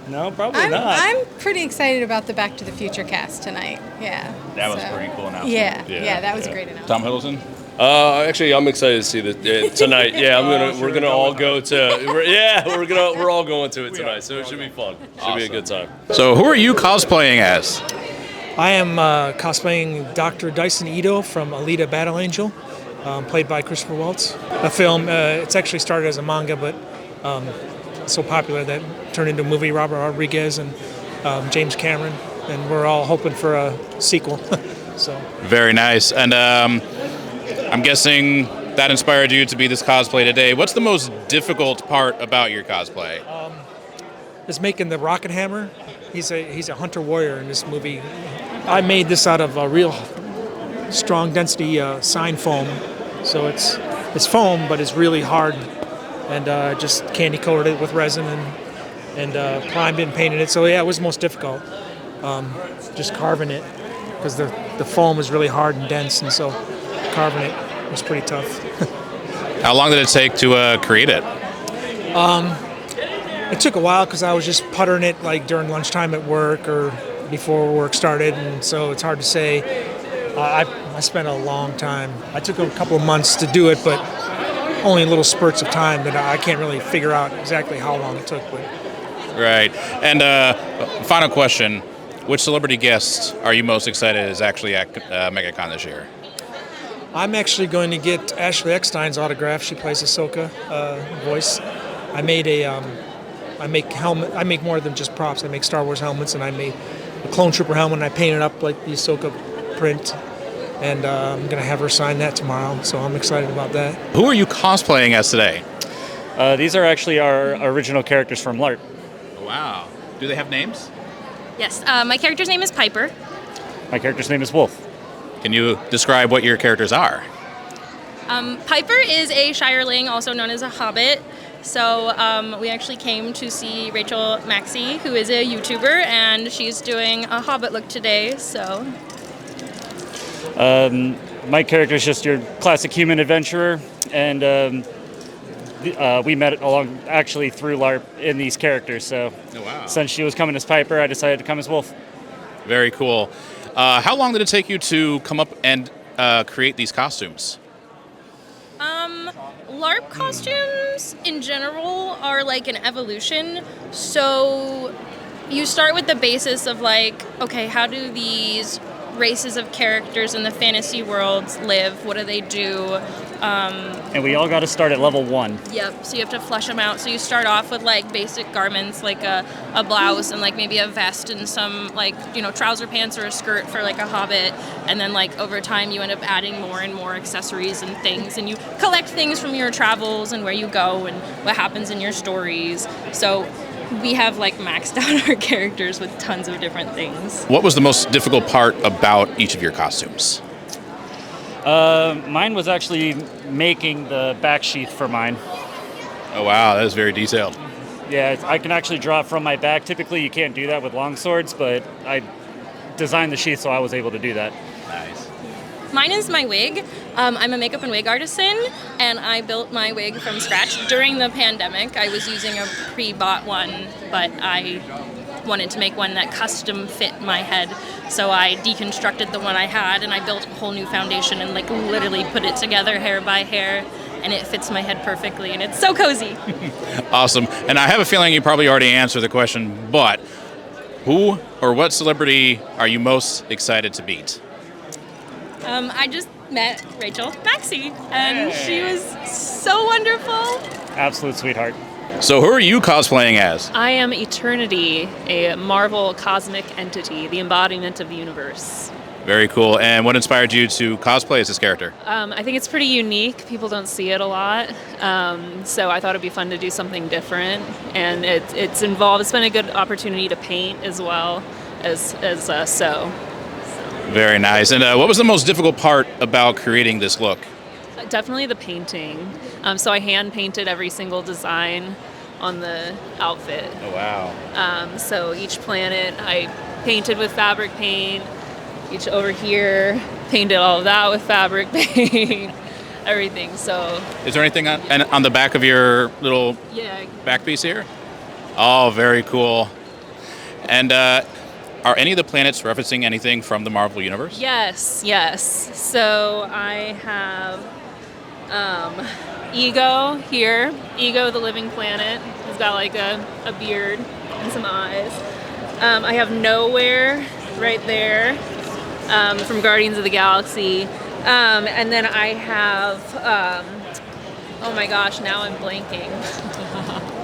No, probably I'm, not. I'm pretty excited about the Back to the Future cast tonight. Yeah. That was pretty cool announcement. Yeah, that was a great announcement. Tom Hiddleston? Actually, I'm excited to see this tonight. Yeah, we're gonna all go to. We're all going to it tonight, so it should be fun. Should be a good time. So who are you cosplaying as? I am cosplaying Dr. Dyson Ito from Alita Battle Angel, played by Christopher Waltz. A film, it's actually started as a manga, but so popular that it turned into a movie. Robert Rodriguez and James Cameron, and we're all hoping for a sequel. So Very nice. And I'm guessing that inspired you to be this cosplay today. What's the most difficult part about your cosplay? is making the rocket hammer. He's a hunter warrior in this movie. I made this out of a real strong density sign foam, so it's foam, but it's really hard, and just candy coated it with resin and primed it and painted it. So yeah, it was most difficult, just carving it, because the foam is really hard and dense, and so carving it was pretty tough. How long did it take to create it? It took a while because I was just puttering it like during lunchtime at work or before work started, and so it's hard to say. I spent a long time. I took a couple of months to do it, but only little spurts of time that I can't really figure out exactly how long it took. But. Right. And final question, which celebrity guest are you most excited is actually at Megacon this year? I'm actually going to get Ashley Eckstein's autograph. She plays Ahsoka voice. I make more than just props. I make Star Wars helmets, and I made a Clone Trooper helmet, and I painted up like the Ahsoka print. And I'm going to have her sign that tomorrow, so I'm excited about that. Who are you cosplaying as today? These are actually our original characters from LARP. Wow. Do they have names? Yes, my character's name is Piper. My character's name is Wolf. Can you describe what your characters are? Piper is a Shireling, also known as a Hobbit. So we actually came to see Rachel Maxey, who is a YouTuber, and she's doing a Hobbit look today. So my character is just your classic human adventurer, and we met through LARP in these characters. So since she was coming as Piper, I decided to come as Wolf. Very cool. How long did it take you to come up and create these costumes? LARP costumes in general are like an evolution. So you start with the basis of like, okay, how do these races of characters in the fantasy worlds live? What do they do? And we all got to start at level 1. Yep, so you have to flesh them out. So you start off with like basic garments like a blouse and like maybe a vest and some like, trouser pants or a skirt for like a hobbit. And then like over time you end up adding more and more accessories and things, and you collect things from your travels and where you go and what happens in your stories. So we have like maxed out our characters with tons of different things. What was the most difficult part about each of your costumes? Mine was actually making the back sheath for mine. Oh wow, that is very detailed. Yeah, I can actually draw it from my back. Typically you can't do that with long swords, but I designed the sheath so I was able to do that. Nice. Mine is my wig. I'm a makeup and wig artisan, and I built my wig from scratch during the pandemic. I was using a pre-bought one, but I wanted to make one that custom fit my head. So I deconstructed the one I had, and I built a whole new foundation and like literally put it together hair by hair, and it fits my head perfectly, and it's so cozy. Awesome. And I have a feeling you probably already answered the question, but who or what celebrity are you most excited to meet? met Rachel Maxey, and she was so wonderful. Absolute sweetheart. So who are you cosplaying as? I am Eternity, a Marvel cosmic entity, the embodiment of the universe. Very cool. And what inspired you to cosplay as this character? I think it's pretty unique. People don't see it a lot. So I thought it'd be fun to do something different. And it's been a good opportunity to paint as well as sew. Very nice. And what was the most difficult part about creating this look? Definitely the painting. So I hand painted every single design on the outfit. Oh, wow. So each planet I painted with fabric paint. Each over here, painted all of that with fabric paint, everything. So. Is there anything on the back of your little back piece here? Oh, very cool. And are any of the planets referencing anything from the Marvel Universe? Yes. So I have Ego here. Ego, the living planet. He's got like a beard and some eyes. I have Nowhere right there. From Guardians of the Galaxy. And then I have, oh my gosh, now I'm blanking.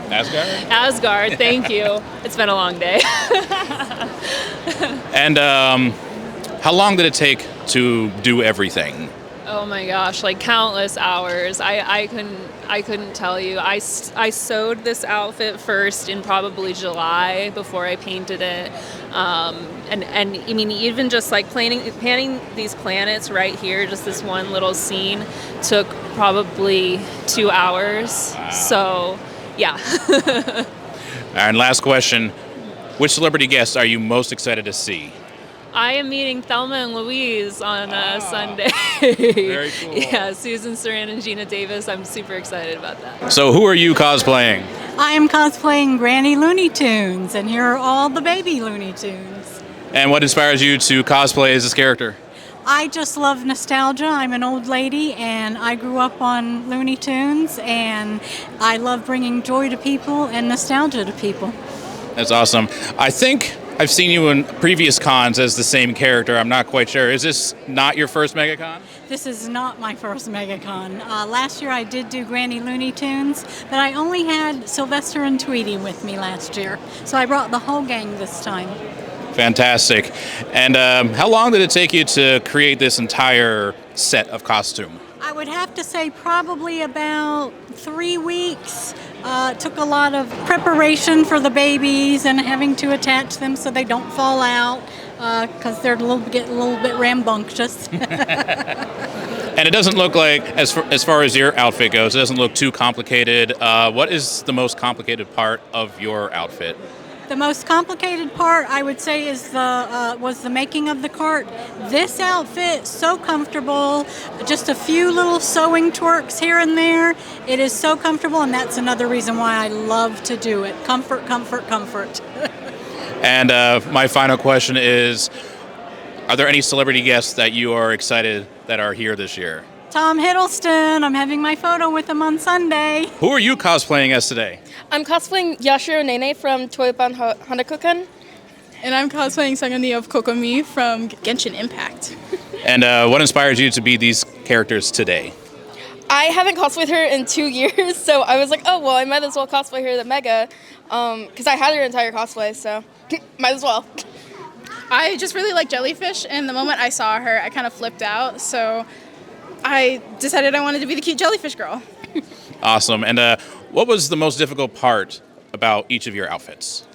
Asgard, thank you. It's been a long day. And how long did it take to do everything? Oh my gosh, like countless hours. I couldn't tell you. I sewed this outfit first in probably July before I painted it. And I mean, even just like painting these planets right here, just this one little scene took probably 2 hours. Wow. So, yeah. And last question, which celebrity guests are you most excited to see? I am meeting Thelma and Louise on Sunday. Very cool. Yeah, Susan Sarandon and Gina Davis. I'm super excited about that. So who are you cosplaying? I am cosplaying Granny Looney Tunes, and here are all the baby Looney Tunes. And what inspires you to cosplay as this character? I just love nostalgia. I'm an old lady, and I grew up on Looney Tunes, and I love bringing joy to people and nostalgia to people. That's awesome. I think I've seen you in previous cons as the same character. I'm not quite sure. Is this not your first Megacon? This is not my first Megacon. Last year I did do Granny Looney Tunes, but I only had Sylvester and Tweety with me last year. So I brought the whole gang this time. Fantastic. And how long did it take you to create this entire set of costume? I would have to say probably about 3 weeks. Took a lot of preparation for the babies and having to attach them so they don't fall out because they're get a little bit rambunctious. And it doesn't look like, as far as your outfit goes, it doesn't look too complicated. What is the most complicated part of your outfit? The most complicated part, I would say, is was the making of the cart. This outfit, so comfortable. Just a few little sewing twerks here and there. It is so comfortable, and that's another reason why I love to do it. Comfort, comfort, comfort. And my final question is, are there any celebrity guests that you are excited that are here this year? Tom Hiddleston. I'm having my photo with him on Sunday. Who are you cosplaying as today? I'm cosplaying Yashiro Nene from Toyban Hanakukan. And I'm cosplaying Sagani of Kokomi from Genshin Impact. And what inspires you to be these characters today? I haven't cosplayed her in 2 years, so I was like, oh, well, I might as well cosplay her at Mega, because I had her entire cosplay, so might as well. I just really like jellyfish, and the moment I saw her, I kind of flipped out, so I decided I wanted to be the cute jellyfish girl. Awesome. And what was the most difficult part about each of your outfits?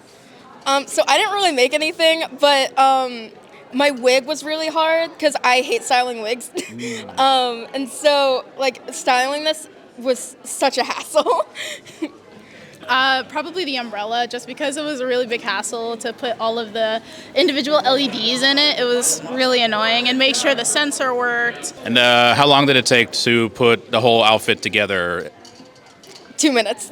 So I didn't really make anything, but my wig was really hard because I hate styling wigs. And so, like, styling this was such a hassle. Probably the umbrella, just because it was a really big hassle to put all of the individual LEDs in it. It was really annoying, and make sure the sensor worked. And how long did it take to put the whole outfit together? 2 minutes.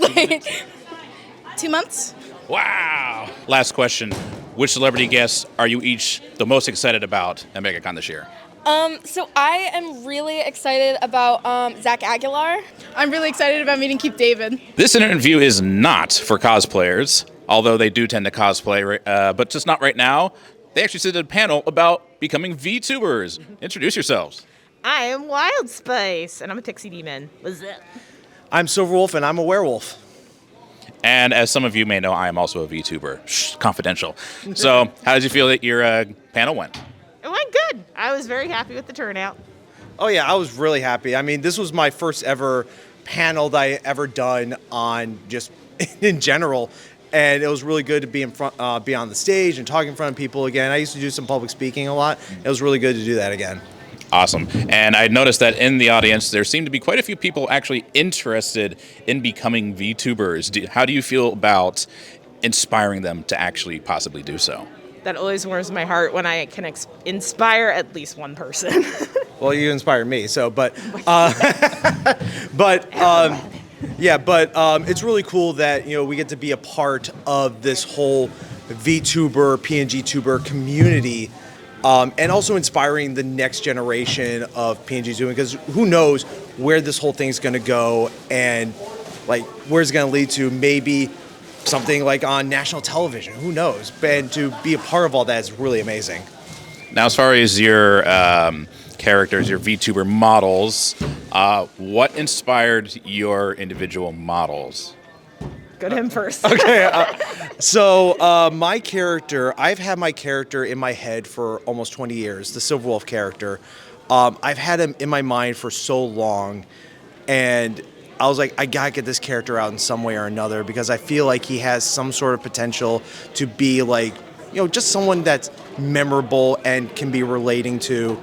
2 months. Wow. Last question. Which celebrity guests are you each the most excited about at MegaCon this year? So I am really excited about Zach Aguilar. I'm really excited about meeting Keith David. This interview is not for cosplayers, although they do tend to cosplay, but just not right now. They actually sit at a panel about becoming Vtubers. Introduce yourselves. I am Wild Spice, and I'm a pixie demon. What's up? I'm Silverwolf, and I'm a werewolf. And as some of you may know, I am also a VTuber. Shh, confidential. So, how did you feel that your panel went? It went good. I was very happy with the turnout. Oh yeah, I was really happy. I mean, this was my first ever panel that I ever done on just in general, and it was really good to be in front, be on the stage and talk in front of people again. I used to do some public speaking a lot. It was really good to do that again. Awesome. And I noticed that in the audience, there seemed to be quite a few people actually interested in becoming VTubers. How do you feel about inspiring them to actually possibly do so? That always warms my heart when I can inspire at least one person. Well, you inspired me, so it's really cool that we get to be a part of this whole VTuber, PNG tuber community. And also inspiring the next generation of PNG doing, because who knows where this whole thing's going to go and like where it's going to lead to. Maybe something like on national television. Who knows? And to be a part of all that is really amazing. Now, as far as your characters, your VTuber models, what inspired your individual models? Go to him first. Okay, so my character, I've had my character in my head for almost 20 years, the Silverwolf character. I've had him in my mind for so long, and I was like, I gotta get this character out in some way or another, because I feel like he has some sort of potential to be like, just someone that's memorable and can be relating to.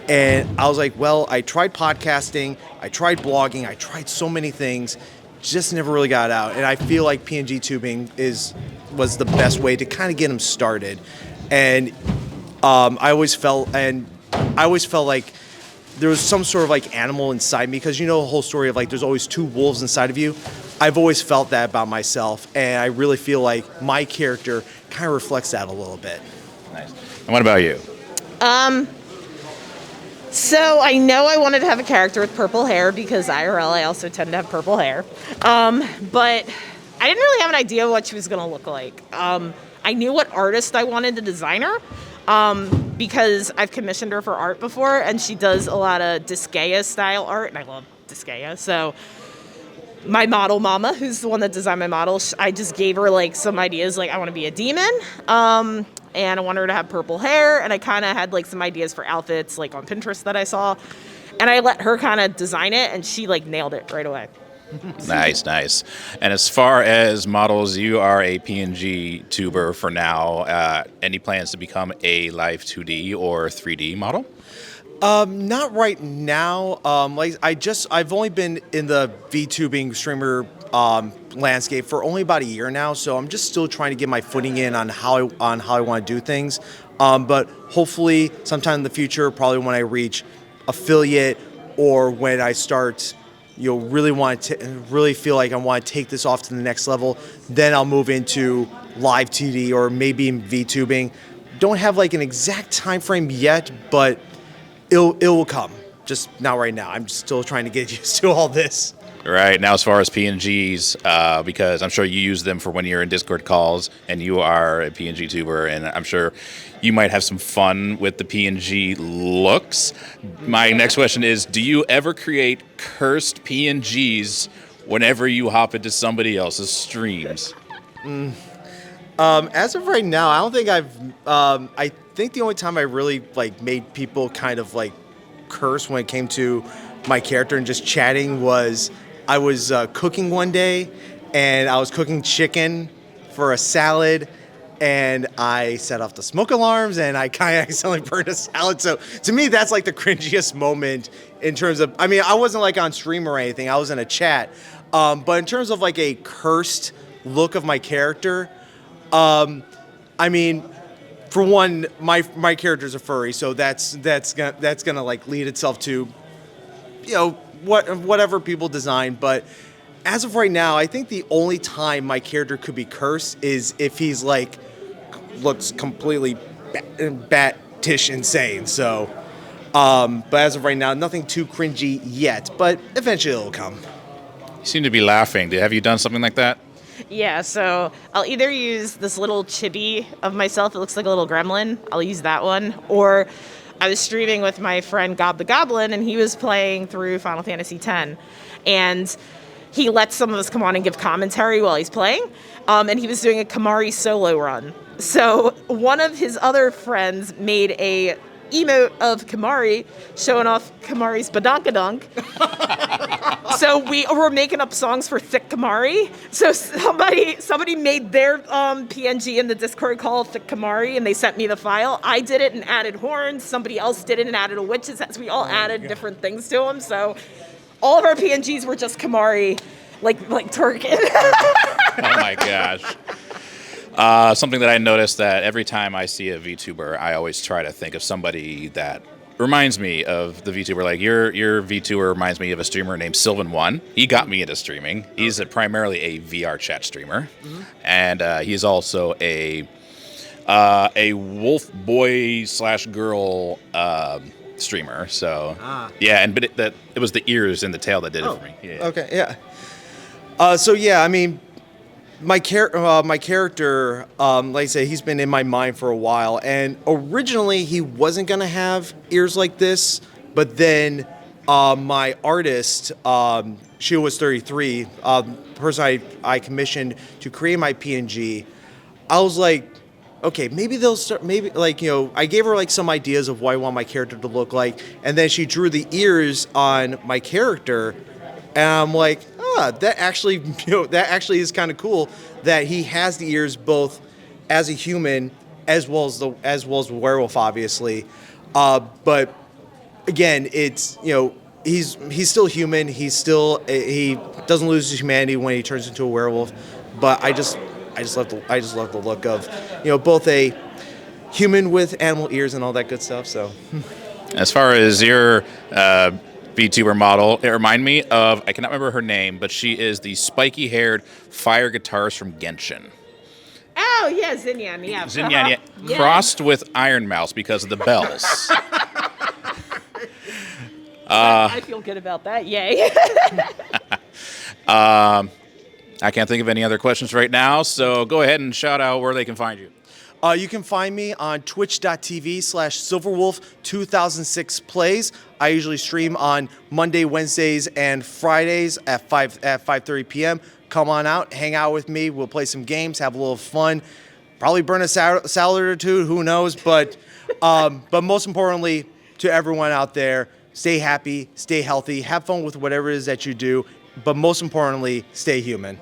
And I was like, well, I tried podcasting, I tried blogging, I tried so many things, just never really got out. And I feel like PNG tubing was the best way to kind of get him started. And I always felt like there was some sort of like animal inside me, because the whole story of like there's always two wolves inside of you. I've always felt that about myself, and I really feel like my character kind of reflects that a little bit. Nice. And what about you? So I know I wanted to have a character with purple hair, because IRL I also tend to have purple hair. But I didn't really have an idea what she was going to look like. I knew what artist I wanted to design her, because I've commissioned her for art before, and she does a lot of Disgaea style art, and I love Disgaea. So my model mama, who's the one that designed my model, I just gave her like some ideas, like I want to be a demon. And I want her to have purple hair, and I kind of had like some ideas for outfits like on Pinterest that I saw, and I let her kind of design it, and she like nailed it right away. Nice. And as far as models, you are a PNG tuber for now. Any plans to become a live 2D or 3D model? Not right now. I've only been in the VTubing streamer landscape for only about a year now, so I'm just still trying to get my footing in on how I want to do things. But hopefully, sometime in the future, probably when I reach affiliate or when I start, really feel like I want to take this off to the next level, then I'll move into live TD or maybe VTubing. Don't have like an exact time frame yet, but it will come. Just not right now. I'm still trying to get used to all this. Right. Now, as far as PNGs, because I'm sure you use them for when you're in Discord calls, and you are a PNG tuber, and I'm sure you might have some fun with the PNG looks. My next question is, do you ever create cursed PNGs whenever you hop into somebody else's streams? As of right now, I don't think I think the only time I really like made people kind of like curse when it came to my character and just chatting was I was cooking one day, and I was cooking chicken for a salad, and I set off the smoke alarms, and I kind of accidentally burned a salad. So to me, that's like the cringiest moment in terms of, I mean, I wasn't like on stream or anything. I was in a chat. But in terms of like a cursed look of my character, I mean, for one, my character's a furry, so that's gonna like lead itself to, whatever people design. But as of right now, I think the only time my character could be cursed is if he's like looks completely bat-tish insane. So, but as of right now, nothing too cringy yet. But eventually it'll come. You seem to be laughing. Have you done something like that? Yeah, so I'll either use this little chibi of myself. It looks like a little gremlin. I'll use that one, or I was streaming with my friend Gob the Goblin, and he was playing through Final Fantasy X. And he lets some of us come on and give commentary while he's playing. And he was doing a Kamari solo run. So one of his other friends made a emote of Kamari showing off Kamari's badonkadonk. So we were making up songs for Thick Kamari. So somebody made their PNG in the Discord called Thick Kamari, and they sent me the file. I did it and added horns. Somebody else did it and added a witch's hat. So we all added different things to them. So all of our PNGs were just Kamari, like twerking. Oh my gosh. Something that I noticed that every time I see a VTuber, I always try to think of somebody that reminds me of the VTuber. Like your VTuber reminds me of a streamer named Sylvan1. He got me into streaming. He's primarily a VR chat streamer, and he's also a wolf boy / girl streamer. So yeah, but it was the ears and the tail that did it for me. Yeah. Okay, yeah. So yeah, I mean, my character, like I said, he's been in my mind for a while, and originally he wasn't gonna have ears like this, but then my artist, she was 33, person I commissioned to create my PNG. I was like, okay, maybe they'll start, I gave her like some ideas of what I want my character to look like, and then she drew the ears on my character, and I'm like, that actually is kind of cool that he has the ears both as a human as well as the werewolf, obviously. But again, it's he's still human. He doesn't lose his humanity when he turns into a werewolf. But I just love the look of both a human with animal ears and all that good stuff. So as far as your VTuber model, it reminded me of, I cannot remember her name, but she is the spiky-haired fire guitarist from Genshin. Oh, yeah, Zinyan, yeah. Zinyan, yeah. Crossed with Iron Mouse because of the bells. I feel good about that, yay. I can't think of any other questions right now, so go ahead and shout out where they can find you. You can find me on twitch.tv/Silverwolf2006 plays. I usually stream on Monday, Wednesdays, and Fridays at 5:30 p.m. Come on out, hang out with me. We'll play some games, have a little fun, probably burn a salad or two, who knows. But most importantly, to everyone out there, stay happy, stay healthy, have fun with whatever it is that you do. But most importantly, stay human.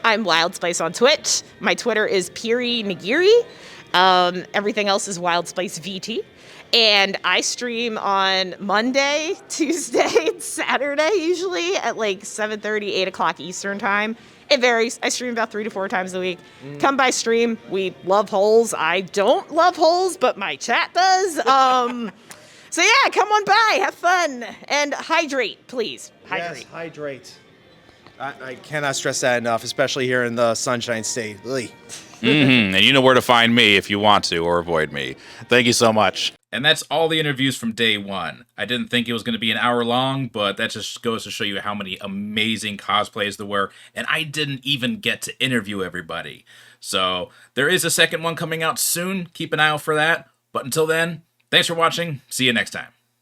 I'm Wild Spice on Twitch. My Twitter is Piri Nagiri. Everything else is Wild Spice VT. And I stream on Monday, Tuesday, and Saturday usually at like 7:30, 8 o'clock Eastern time. It varies. I stream about 3 to 4 times a week. Come by stream. We love holes. I don't love holes, but my chat does. So yeah, come on by, have fun, and hydrate, please. Hydrate. Yes, hydrate. I cannot stress that enough, especially here in the Sunshine State. And you know where to find me if you want to, or avoid me. Thank you so much. And that's all the interviews from day one. I didn't think it was going to be an hour long, but that just goes to show you how many amazing cosplays there were, and I didn't even get to interview everybody. So there is a second one coming out soon. Keep an eye out for that. But until then, thanks for watching. See you next time.